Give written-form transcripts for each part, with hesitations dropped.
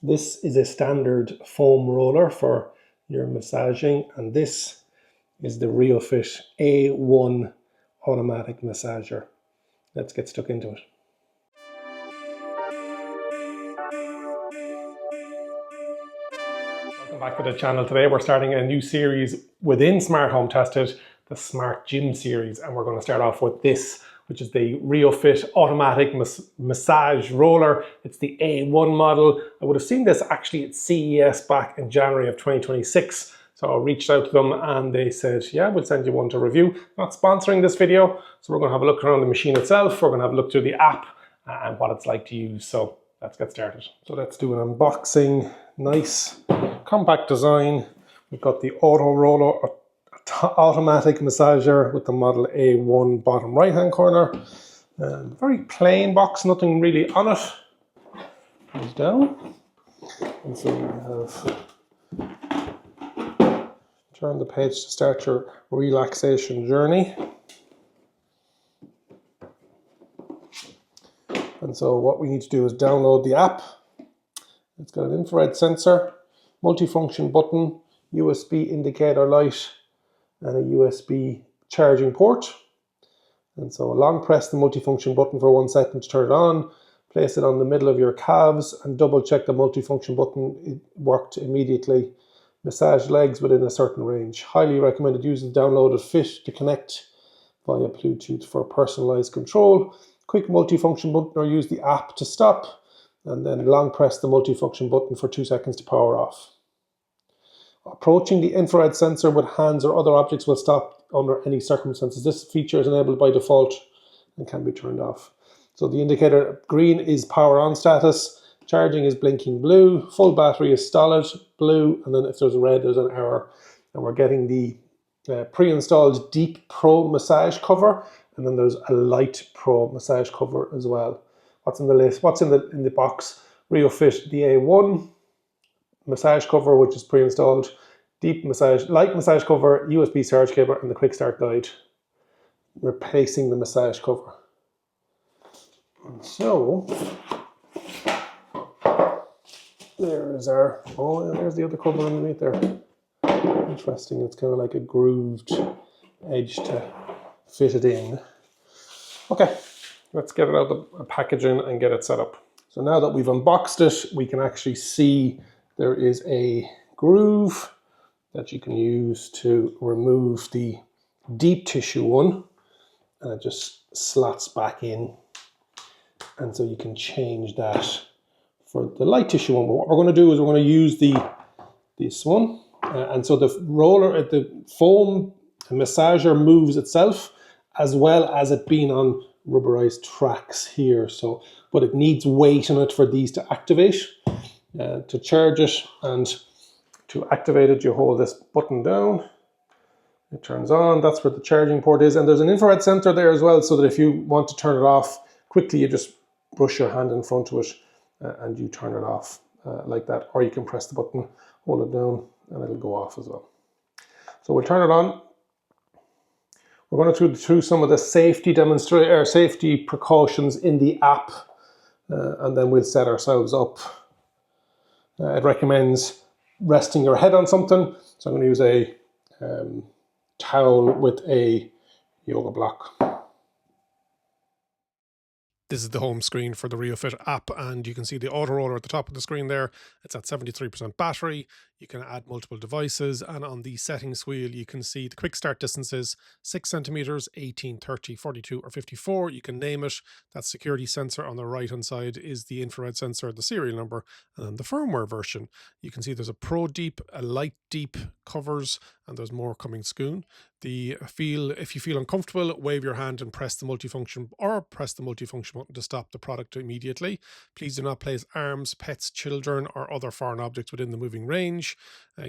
This is a standard foam roller for your massaging, and this is the RheoFit A1 automatic massager. Let's get stuck into it. Welcome back to the channel. Today we're starting a new series within Smart Home Tested, the Smart Gym series, and we're going to start off with this, which is the RheoFit automatic massage roller. It's the A1 model. I would have seen this actually at CES back in January of 2026. So I reached out to them and they said, yeah, we'll send you one to review. Not sponsoring this video. So we're going to have a look around the machine itself. We're going to have a look through the app and what it's like to use. So let's get started. So let's do an unboxing. Nice compact design. We've got the auto roller automatic massager with the model A1 bottom right hand corner. Very plain box, nothing really on it. Goes down. And so we have turn the page to start your relaxation journey. And so what we need to do is download the app. It's got an infrared sensor, multifunction button, USB indicator light, and a USB charging port. And so long press the multifunction button for 1 second to turn it on, place it on the middle of your calves and double check the multifunction button, it worked immediately. Massage legs within a certain range. Highly recommended using downloaded Fit to connect via Bluetooth for personalized control. Quick multifunction button or use the app to stop, and then long press the multifunction button for 2 seconds to power off. Approaching the infrared sensor with hands or other objects will stop under any circumstances. This feature is enabled by default and can be turned off. So the indicator green is power on status, charging is blinking blue, full battery is solid blue, and then if there's red, there's an error. And we're getting the pre-installed Deep Pro massage cover, and then there's a Light Pro massage cover as well. What's in the list? What's in the box? RheoFit the A1 massage cover, which is pre-installed, light massage cover, USB charge cable, and the quick start guide replacing the massage cover. And so there's our, oh, there's the other cover underneath there. Interesting, it's kind of like a grooved edge to fit it in. Okay, let's get it out of the packaging and get it set up. So now that we've unboxed it, we can actually see there is a groove that you can use to remove the deep tissue one, and it just slots back in. And so you can change that for the light tissue one. But what we're going to do is we're going to use this one. And so the roller, the foam massager moves itself as well as it being on rubberized tracks here. So, but it needs weight on it for these to activate. To charge it and to activate it, you hold this button down. It turns on. That's where the charging port is. And there's an infrared sensor there as well, so that if you want to turn it off quickly, you just brush your hand in front of it and you turn it off like that. Or you can press the button, hold it down, and it'll go off as well. So we'll turn it on. We're going to go through some of the safety precautions in the app, and then we'll set ourselves up. It recommends resting your head on something. So I'm going to use a towel with a yoga block. This is the home screen for the RheoFit app, and you can see the auto roller at the top of the screen there. It's at 73% battery. You can add multiple devices, and on the settings wheel you can see the quick start distances: 6 centimeters, 18, 30, 42 or 54. You can name it. That security sensor on the right hand side is the infrared sensor, the serial number, and then the firmware version. You can see there's a ProDeep, a LightDeep covers, and there's more coming soon. If you feel uncomfortable, wave your hand and press the multifunction button to stop the product immediately. Please do not place arms, pets, children, or other foreign objects within the moving range.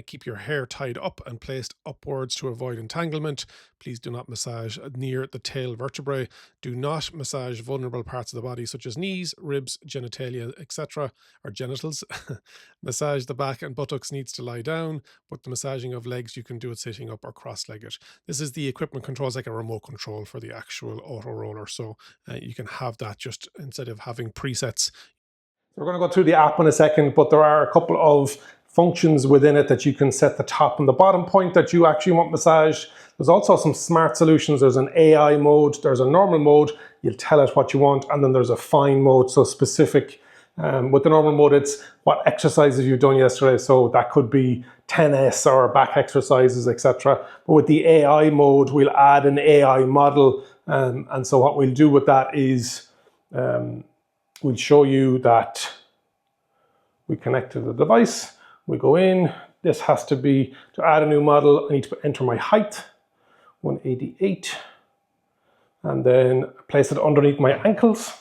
Keep your hair tied up and placed upwards to avoid entanglement. Please do not massage near the tail vertebrae. Do not massage vulnerable parts of the body such as knees, ribs, genitalia, etc. or genitals. Massage the back and buttocks needs to lie down, but the massaging of legs you can do it sitting up or cross-legged. This is the equipment control. It's like a remote control for the actual auto roller, so you can have that just instead of having presets. We're going to go through the app in a second, but there are a couple of functions within it that you can set the top and the bottom point that you actually want massaged. There's also some smart solutions. There's an AI mode, there's a normal mode, you'll tell it what you want, and then there's a fine mode, so specific. With the normal mode, it's what exercises you've done yesterday, so that could be 10S or back exercises, etc. But with the AI mode, we'll add an AI model, and so what we'll do with that is we'll show you that we connect to the device, we go in, this has to be, to add a new model, I need to enter my height, 188, and then place it underneath my ankles.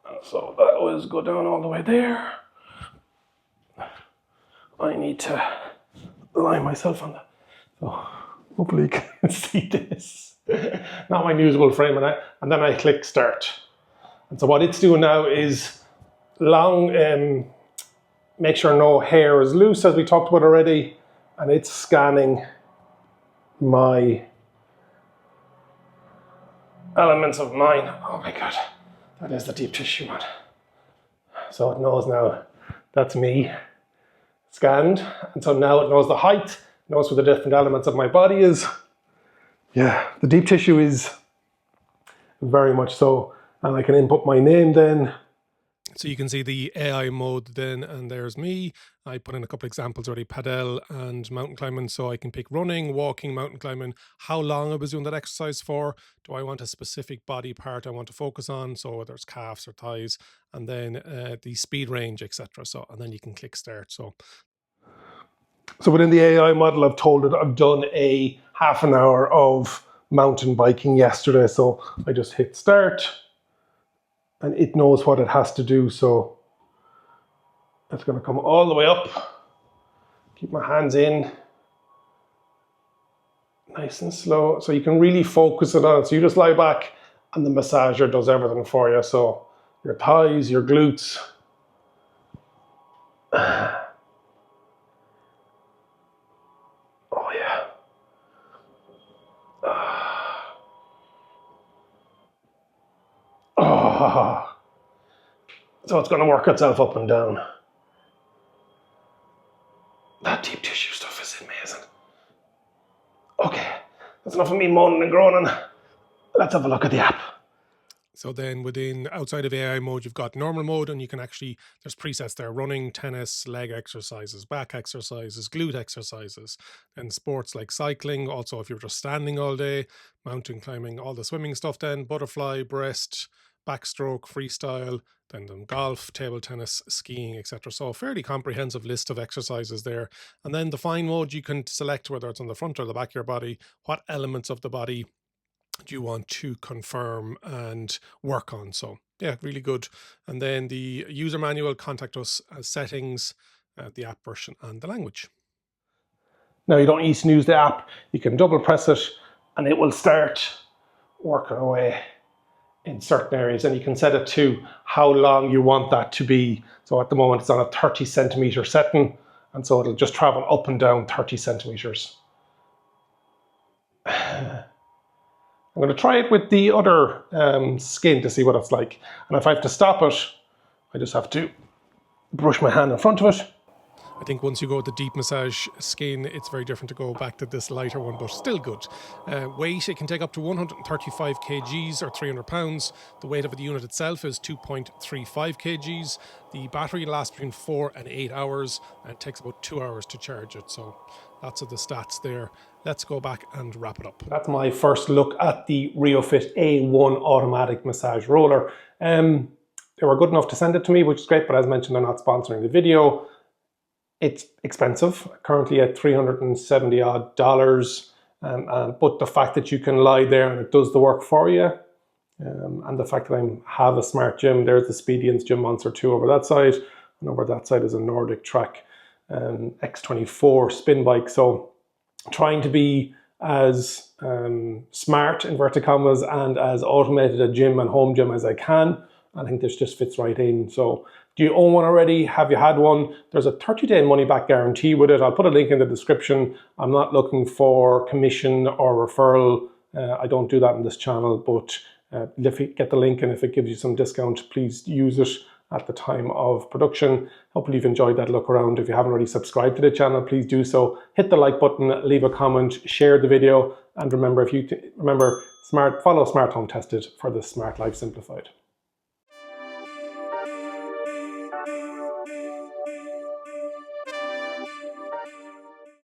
And so that always go down all the way there. I need to lie myself on that. So hopefully you can see this. Not my usable frame, and then I click start. And so what it's doing now is make sure no hair is loose, as we talked about already, and it's scanning my elements of mine. Oh my God, that is the deep tissue one. So it knows now that's me scanned, and so now it knows the height, knows where the different elements of my body is. Yeah, the deep tissue is very much so, and I can input my name then. So you can see the AI mode then, and there's me. I put in a couple of examples already, padel and mountain climbing, so I can pick running, walking, mountain climbing, how long I was doing that exercise for. Do I want a specific body part I want to focus on? So whether it's calves or thighs, and then the speed range, etc. So, and then you can click start. So within the AI model, I've told it I've done a half an hour of mountain biking yesterday. So I just hit start, and it knows what it has to do. So it's going to come all the way up. Keep my hands in, nice and slow. So you can really focus it on. So you just lie back and the massager does everything for you. So your thighs, your glutes. Oh yeah. Oh. So it's going to work itself up and down. That deep tissue stuff is amazing. Okay, that's enough of me moaning and groaning. Let's have a look at the app. So then outside of AI mode, you've got normal mode, and you can actually, there's presets there, running, tennis, leg exercises, back exercises, glute exercises, and sports like cycling. Also, if you're just standing all day, mountain climbing, all the swimming stuff then, butterfly, breast, backstroke, freestyle, then golf, table tennis, skiing, etc. So a fairly comprehensive list of exercises there. And then the fine mode, you can select whether it's on the front or the back of your body, what elements of the body do you want to confirm and work on. So yeah, really good. And then the user manual, contact us, settings, the app version, and the language. Now you don't need to use the app. You can double press it and it will start working away in certain areas, and you can set it to how long you want that to be. So at the moment it's on a 30 centimeter setting, and so it'll just travel up and down 30 centimeters. I'm going to try it with the other skin to see what it's like. And if I have to stop it, I just have to brush my hand in front of it. I think once you go with the deep massage skin, it's very different to go back to this lighter one, but still good. Weight, it can take up to 135 kgs or 300 pounds. The weight of the unit itself is 2.35 kgs. The battery lasts between 4 and 8 hours, and it takes about 2 hours to charge it. So lots of the stats there. Let's go back and wrap it up. That's my first look at the RheoFit A1 automatic massage roller. They were good enough to send it to me, which is great, but as mentioned, they're not sponsoring the video. It's expensive, currently at $370 odd. But the fact that you can lie there and it does the work for you, and the fact that I have a smart gym, there's the Speediance Gym Monster 2 over that side, and over that side is a Nordic Track X24 spin bike. So trying to be as smart, inverted commas, and as automated a gym and home gym as I can. I think this just fits right in. So do you own one already? Have you had one? There's a 30-day money-back guarantee with it. I'll put a link in the description. I'm not looking for commission or referral. I don't do that on this channel, but if you get the link and if it gives you some discount, please use it. at the time of production. Hopefully you've enjoyed that look around. If you haven't already subscribed to the channel, please do so. Hit the like button, leave a comment, share the video, and remember, follow Smart Home Tested for the smart life simplified.